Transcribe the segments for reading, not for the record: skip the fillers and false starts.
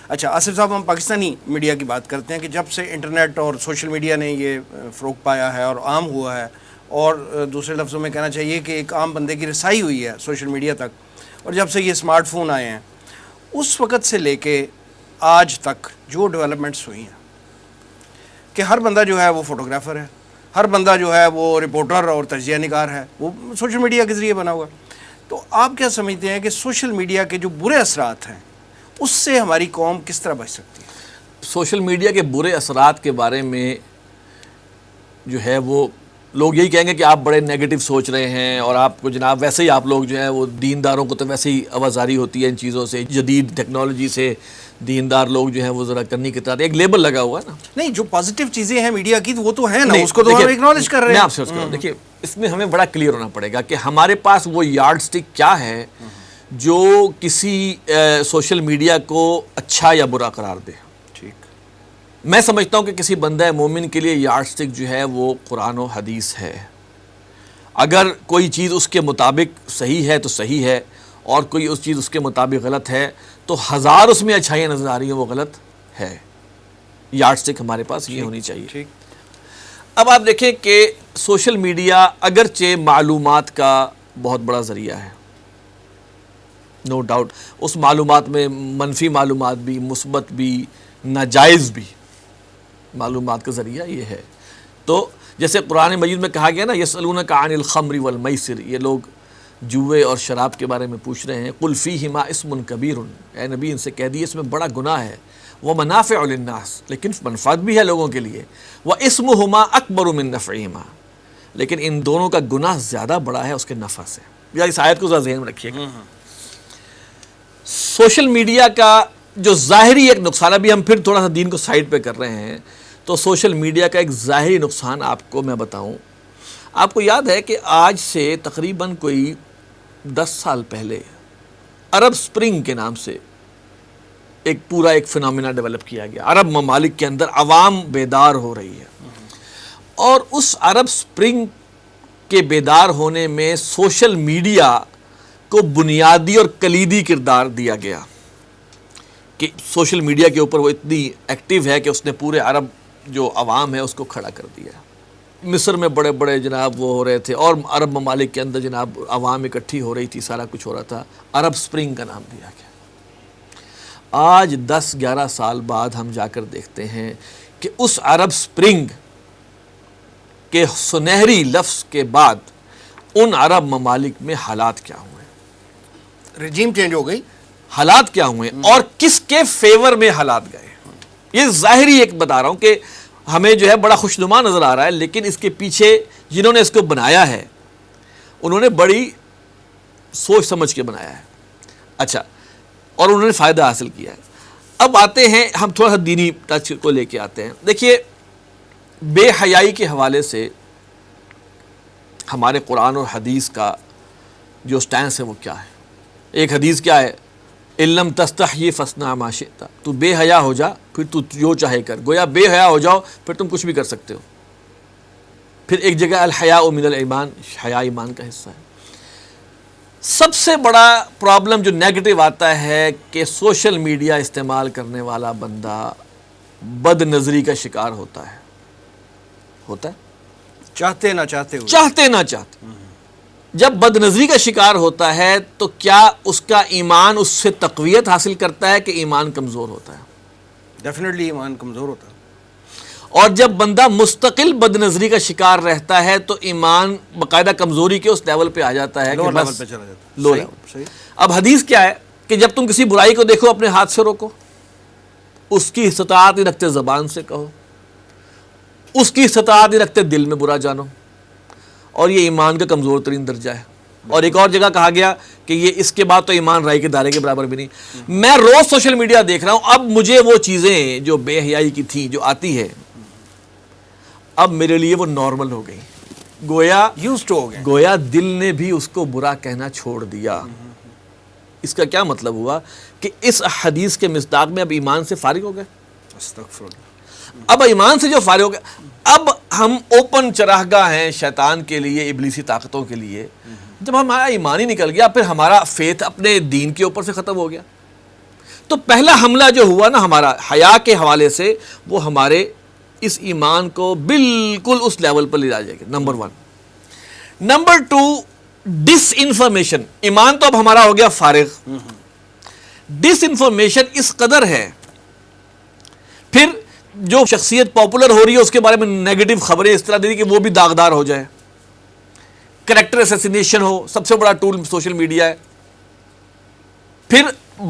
اچھا آصف صاحب، ہم پاکستانی میڈیا کی بات کرتے ہیں کہ جب سے انٹرنیٹ اور سوشل میڈیا نے یہ فروغ پایا ہے اور عام ہوا ہے، اور دوسرے لفظوں میں کہنا چاہیے کہ ایک عام بندے کی رسائی ہوئی ہے سوشل میڈیا تک، اور جب سے یہ اسمارٹ فون آئے ہیں اس وقت سے لے کے آج تک جو ڈیولپمنٹس ہوئی ہیں کہ ہر بندہ جو ہے وہ فوٹوگرافر ہے، ہر بندہ جو ہے وہ رپورٹر اور تجزیہ نگار ہے، وہ سوشل میڈیا کے ذریعے بنا ہوا. تو آپ کیا سمجھتے ہیں کہ سوشل میڈیا کے جو برے اثرات ہیں اس سے ہماری قوم کس طرح بچ سکتی ہے؟ سوشل میڈیا کے برے اثرات کے بارے میں جو ہے وہ لوگ یہی کہیں گے کہ آپ بڑے نیگیٹو سوچ رہے ہیں، اور آپ کو جناب ویسے ہی آپ لوگ جو ہیں وہ دینداروں کو تو ویسے ہی آوازاری ہوتی ہے ان چیزوں سے، جدید ٹیکنالوجی سے دیندار لوگ جو ہیں وہ ذرا کرنی کی طرح ایک لیبل لگا ہوا ہے نا. نہیں، جو پازیٹیو چیزیں ہیں میڈیا کی وہ تو ہیں نا، اس کو تو ہم اکنالج کر رہے ہیں. میں آپ سے دیکھیے اس میں ہمیں بڑا کلیئر ہونا پڑے گا کہ ہمارے پاس وہ یارڈ سٹک کیا ہے جو کسی سوشل میڈیا کو اچھا یا برا قرار دے. ٹھیک، میں سمجھتا ہوں کہ کسی بندہ مومن کے لیے یارڈ سٹک جو ہے وہ قرآن و حدیث ہے. اگر کوئی چیز اس کے مطابق صحیح ہے تو صحیح ہے، اور کوئی اس چیز اس کے مطابق غلط ہے تو ہزار اس میں اچھائیاں نظر آ رہی ہیں وہ غلط ہے. یارڈ سٹک ہمارے پاس یہ ہونی چاہیے. ٹھیک. اب آپ دیکھیں کہ سوشل میڈیا اگرچہ معلومات کا بہت بڑا ذریعہ ہے، نو ڈاؤٹ، اس معلومات میں منفی معلومات بھی، مثبت بھی، ناجائز بھی معلومات کا ذریعہ یہ ہے. تو جیسے قرآن مجید میں کہا گیا نا، یسألونک عن الخمر والمیسر، یہ لوگ جوئے اور شراب کے بارے میں پوچھ رہے ہیں. قل فیہما اسم کبیر، اے نبی ان سے کہہ دیے اس میں بڑا گناہ ہے، ومنافع للناس، لیکن منفعت بھی ہے لوگوں کے لیے، واسمہما اکبر من نفعہما، لیکن ان دونوں کا گناہ زیادہ بڑا ہے اس کے نفع سے. یا اس آیت کو ذرا ذہن میں رکھیے گا. سوشل میڈیا کا جو ظاہری ایک نقصان، ابھی ہم پھر تھوڑا سا دین کو سائڈ پہ کر رہے ہیں، تو سوشل میڈیا کا ایک ظاہری نقصان آپ کو میں بتاؤں. آپ کو یاد ہے کہ آج سے تقریباً کوئی 10 سال پہلے عرب سپرنگ کے نام سے ایک پورا ایک فنامنا ڈیولپ کیا گیا. عرب ممالک کے اندر عوام بیدار ہو رہی ہے، اور اس عرب سپرنگ کے بیدار ہونے میں سوشل میڈیا کو بنیادی اور کلیدی کردار دیا گیا کہ سوشل میڈیا کے اوپر وہ اتنی ایکٹیو ہے کہ اس نے پورے عرب جو عوام ہے اس کو کھڑا کر دیا. مصر میں بڑے بڑے جناب وہ ہو رہے تھے، اور عرب ممالک کے اندر جناب عوام اکٹھی ہو رہی تھی، سارا کچھ ہو رہا تھا. عرب سپرنگ کا نام دیا گیا. آج 10-11 سال بعد ہم جا کر دیکھتے ہیں کہ اس عرب سپرنگ کے سنہری لفظ کے بعد ان عرب ممالک میں حالات کیا ہوئے، رجیم چینج ہو گئی، حالات کیا ہوئے، اور کس کے فیور میں حالات گئے. یہ ظاہری ایک بتا رہا ہوں کہ ہمیں جو ہے بڑا خوشنما نظر آ رہا ہے، لیکن اس کے پیچھے جنہوں نے اس کو بنایا ہے انہوں نے بڑی سوچ سمجھ کے بنایا ہے. اچھا، اور انہوں نے فائدہ حاصل کیا ہے. اب آتے ہیں ہم تھوڑا سا دینی ٹچ کو لے کے آتے ہیں. دیکھیے بے حیائی کے حوالے سے ہمارے قرآن اور حدیث کا جو سٹینس ہے وہ کیا ہے. ایک حدیث کیا ہے، ان لم تستحی فاصنع ما شئت، تو بے حیا ہو جا پھر تو جو چاہے کر. گویا بے حیا ہو جاؤ پھر تم کچھ بھی کر سکتے ہو. پھر ایک جگہ الحیاء من الایمان، حیا ایمان کا حصہ ہے. سب سے بڑا پرابلم جو نیگیٹو آتا ہے کہ سوشل میڈیا استعمال کرنے والا بندہ بد نظری کا شکار ہوتا ہے چاہتے نہ چاہتے ہوئے، چاہتے نہ چاہتے. جب بد نظری کا شکار ہوتا ہے تو کیا اس کا ایمان اس سے تقویت حاصل کرتا ہے کہ ایمان کمزور ہوتا ہے؟ ڈیفینیٹلی ایمان کمزور ہوتا ہے. اور جب بندہ مستقل بد نظری کا شکار رہتا ہے تو ایمان باقاعدہ کمزوری کے اس لیول پہ آ جاتا ہے کہ لیول پہ چلا جاتا ہے. Low level. اب حدیث کیا ہے کہ جب تم کسی برائی کو دیکھو اپنے ہاتھ سے روکو، اس کی استطاعت نہیں رکھتے زبان سے کہو، اس کی استطاعت نہیں رکھتے دل میں برا جانو، اور یہ ایمان کا کمزور ترین درجہ ہے. اور ایک اور جگہ کہا گیا کہ یہ اس کے بعد تو ایمان رائے کے دائرے کے برابر بھی نہیں. میں روز سوشل میڈیا دیکھ رہا ہوں، اب مجھے وہ چیزیں جو بے حیائی کی تھیں جو آتی ہے اب میرے لیے وہ نارمل ہو گئی. گویا یوزڈ ہو گئے، گویا دل نے بھی اس کو برا کہنا چھوڑ دیا. اس کا کیا مطلب ہوا کہ اس حدیث کے مصداق میں اب ایمان سے فارغ ہو گئے. استغفر اللہ. اب ایمان سے جو فارغ ہو گئے، اب ہم اوپن چراگاہ ہیں شیطان کے لیے، ابلیسی طاقتوں کے لیے. جب ہمارا ایمان ہی نکل گیا پھر ہمارا فیتھ اپنے دین کے اوپر سے ختم ہو گیا. تو پہلا حملہ جو ہوا نا ہمارا حیا کے حوالے سے، وہ ہمارے اس ایمان کو بالکل اس لیول پر لے جائے گا، نمبر 1۔ نمبر 2، ڈس انفارمیشن۔ ایمان تو اب ہمارا ہو گیا فارغ، ڈس انفارمیشن اس قدر ہے، پھر جو شخصیت پاپولر ہو رہی ہے اس کے بارے میں نیگیٹو خبریں اس طرح دے دی کہ وہ بھی داغدار ہو جائے، کریکٹر اسیسینیشن ہو، سب سے بڑا ٹول سوشل میڈیا ہے۔ پھر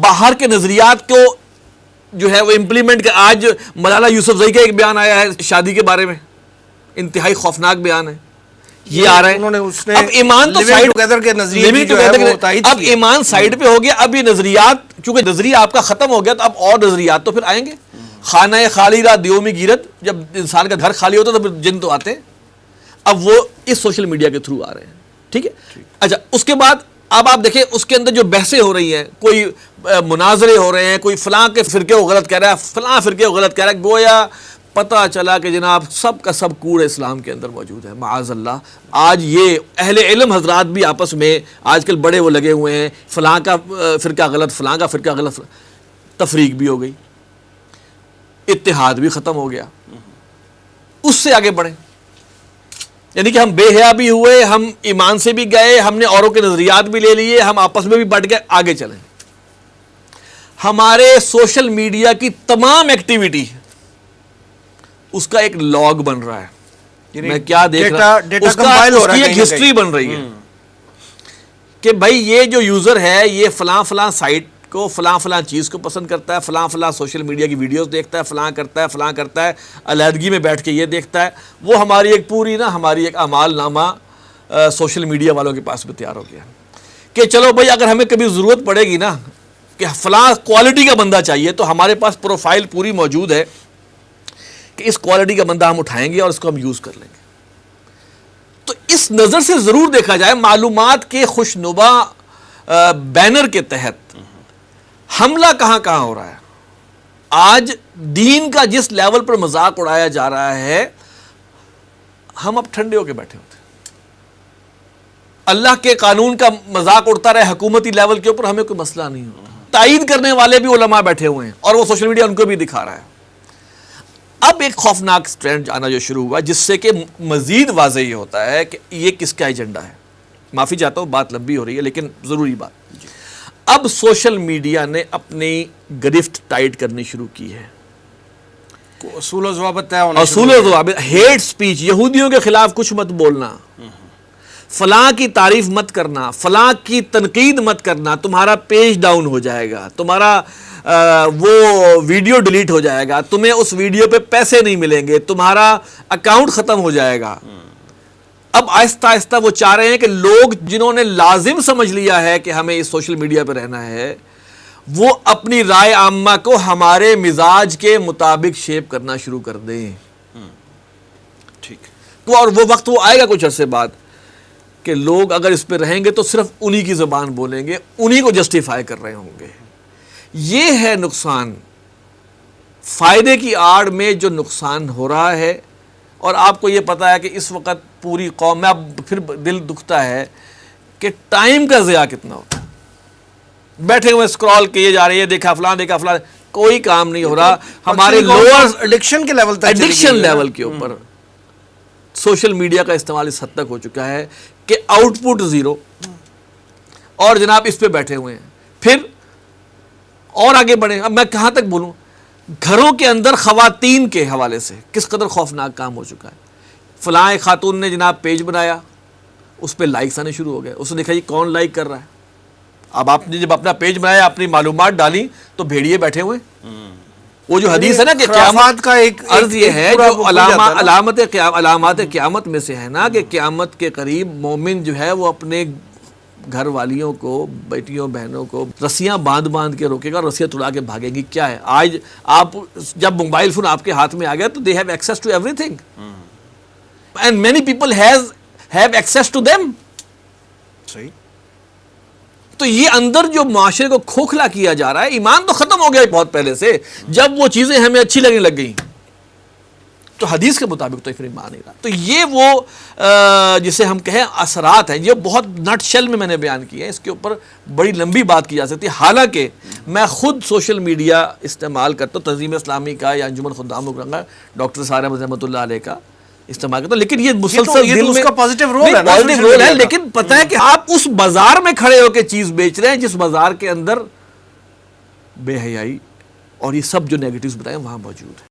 باہر کے نظریات کو جو ہے وہ امپلیمنٹ کر، آج ملالہ یوسفزئی کا ایک بیان آیا ہے شادی کے بارے میں، انتہائی خوفناک بیان ہے، یہ آ رہا ہے۔ اب ایمان تو سائیڈ اب ایمان سائیڈ پہ ہو گیا، اب یہ نظریات، چونکہ نظریہ آپ کا ختم ہو گیا تو اب اور نظریات تو پھر آئیں گے۔ خانہ خالی را دیو میں گیرت، جب انسان کا گھر خالی ہوتا تو پھر جن تو آتے ہیں، اب وہ اس سوشل میڈیا کے تھرو آ رہے ہیں، ٹھیک ہے۔ اچھا، اس کے بعد اب آپ دیکھیں اس کے اندر جو بحثیں ہو رہی ہیں، کوئی مناظرے ہو رہے ہیں، کوئی فلاں کے فرقے کو غلط کہہ رہا ہے، فلاں فرقے کو غلط کہہ رہا ہے، گویا پتہ چلا کہ جناب سب کا سب کوڑ اسلام کے اندر موجود ہے، معاذ اللہ۔ آج یہ اہل علم حضرات بھی آپس میں آج کل بڑے وہ لگے ہوئے ہیں، فلاں کا فرقہ غلط، فلاں کا فرقہ غلط، تفریق بھی ہو گئی، اتحاد بھی ختم ہو گیا۔ اس سے آگے بڑھیں، یعنی کہ ہم بے حیا بھی ہوئے، ہم ایمان سے بھی گئے، ہم نے اوروں کے نظریات بھی لے لیے، ہم آپس میں بھی بٹ گئے، آگے چلیں۔ ہمارے سوشل میڈیا کی تمام ایکٹیویٹی اس کا ایک لاگ بن رہا ہے، میں کیا دیکھ رہا ہوں، اس کی ایک ہسٹری بن رہی ہے کہ بھائی یہ جو یوزر ہے یہ فلاں فلاں سائٹ کو، فلاں فلاں چیز کو پسند کرتا ہے، فلاں فلاں سوشل میڈیا کی ویڈیوز دیکھتا ہے، فلاں کرتا ہے، فلاں کرتا ہے، علیحدگی میں بیٹھ کے یہ دیکھتا ہے، وہ ہماری ایک پوری ہماری ایک اعمال نامہ سوشل میڈیا والوں کے پاس میں تیار ہو گیا کہ چلو بھائی اگر ہمیں کبھی ضرورت پڑے گی نا کہ فلاں کوالٹی کا بندہ چاہیے تو ہمارے پاس پروفائل پوری موجود ہے کہ اس کوالٹی کا بندہ ہم اٹھائیں گے اور اس کو ہم یوز کر لیں گے۔ تو اس نظر سے ضرور دیکھا جائے، معلومات کے خوشنما بینر کے تحت حملہ کہاں کہاں ہو رہا ہے۔ آج دین کا جس لیول پر مذاق اڑایا جا رہا ہے، ہم اب ٹھنڈے ہو کے بیٹھے ہوتے ہیں۔ اللہ کے قانون کا مذاق اڑتا رہے حکومتی لیول کے اوپر، ہمیں کوئی مسئلہ نہیں ہوتا۔ تائید کرنے والے بھی علماء بیٹھے ہوئے ہیں اور وہ سوشل میڈیا ان کو بھی دکھا رہا ہے۔ اب ایک خوفناک ٹرینڈ آنا جو شروع ہوا، جس سے کہ مزید واضح یہ ہوتا ہے کہ یہ کس کا ایجنڈا ہے۔ معافی چاہتا ہوں، بات لمبی ہو رہی ہے لیکن ضروری بات۔ اب سوشل میڈیا نے اپنی گرفت ٹائٹ کرنی شروع کی ہے، اصول و ضوابط طے ہونا، اصول و ضوابط، ہیٹ سپیچ، یہودیوں کے خلاف کچھ مت بولنا، فلاں کی تعریف مت کرنا، فلاں کی تنقید مت کرنا، تمہارا پیج ڈاؤن ہو جائے گا، تمہارا وہ ویڈیو ڈیلیٹ ہو جائے گا، تمہیں اس ویڈیو پہ پیسے نہیں ملیں گے، تمہارا اکاؤنٹ ختم ہو جائے گا۔ اب آہستہ آہستہ وہ چاہ رہے ہیں کہ لوگ جنہوں نے لازم سمجھ لیا ہے کہ ہمیں اس سوشل میڈیا پہ رہنا ہے، وہ اپنی رائے عامہ کو ہمارے مزاج کے مطابق شیپ کرنا شروع کر دیں۔ ٹھیک، تو اور وہ وقت وہ آئے گا کچھ عرصے بعد کہ لوگ اگر اس پہ رہیں گے تو صرف انہی کی زبان بولیں گے، انہی کو جسٹیفائی کر رہے ہوں گے۔ یہ ہے نقصان، فائدے کی آڑ میں جو نقصان ہو رہا ہے۔ اور آپ کو یہ پتا ہے کہ اس وقت پوری قوم میں، اب پھر دل دکھتا ہے کہ ٹائم کا ضیاع کتنا ہوتا ہے، بیٹھے ہوئے اسکرال کیے جا رہے ہیں، دیکھا فلاں، کوئی کام نہیں ہو رہا۔ ہمارے لوور ایڈکشن کے لیول تک، ایڈکشن لیول کے اوپر سوشل میڈیا کا استعمال اس حد تک ہو چکا ہے کہ آؤٹ پٹ زیرو، اور جناب اس پہ بیٹھے ہوئے ہیں۔ پھر اور آگے بڑھیں، اب میں کہاں تک بولوں، گھروں کے اندر خواتین کے حوالے سے کس قدر خوفناک کام ہو چکا ہے۔ فلاں ایک خاتون نے جناب پیج بنایا، اس پہ لائکس آنے شروع ہو گئے، اس نے دیکھا یہ کون لائک کر رہا ہے۔ اب آپ نے جب اپنا پیج بنایا، اپنی معلومات ڈالی تو بھیڑیے بیٹھے ہوئے۔ وہ جو حدیث ہے نا کہ قیامت کا ایک عرض یہ ہے، جو علامات قیامت میں سے ہے نا کہ قیامت کے قریب مومن جو ہے وہ اپنے گھر والیوں کو، بیٹیوں بہنوں کو رسیاں باندھ باندھ کے روکے گا اور رسیاں توڑا کے بھاگے گی۔ کیا ہے آج آپ جب موبائل فون آپ کے ہاتھ میں آ گیا تو they have access to everything and many people have access to them۔ صحیح۔ تو یہ اندر جو معاشرے کو کھوکھلا کیا جا رہا ہے، ایمان تو ختم ہو گیا بہت پہلے سے، جب وہ چیزیں ہمیں اچھی لگنے لگ گئیں۔ تو حدیث کے مطابق تو پھر ایمان نہیں رہا. تو یہ وہ جسے ہم کہیں اثرات ہیں، یہ بہت نٹ شل میں نے بیان کیا ہے، اس کے اوپر بڑی لمبی بات کی جا سکتی ہے. حالانکہ میں خود سوشل میڈیا استعمال کرتا ہوں، تنظیم اسلامی کا یا انجمن خدام کا، ڈاکٹر سارا رحمۃ اللہ علیہ کا استعمال کرتا ہوں، لیکن یہ مسلسل یہ تو اس کا پازیٹیو رول ہے نا، پازیٹیو رول ہے. لیکن پتہ ہے کہ آپ اس بازار میں کھڑے ہو کے چیز بیچ رہے ہیں جس بازار کے اندر بے حیائی اور یہ سب جو نیگیٹیوز بتائیں وہاں موجود ہے.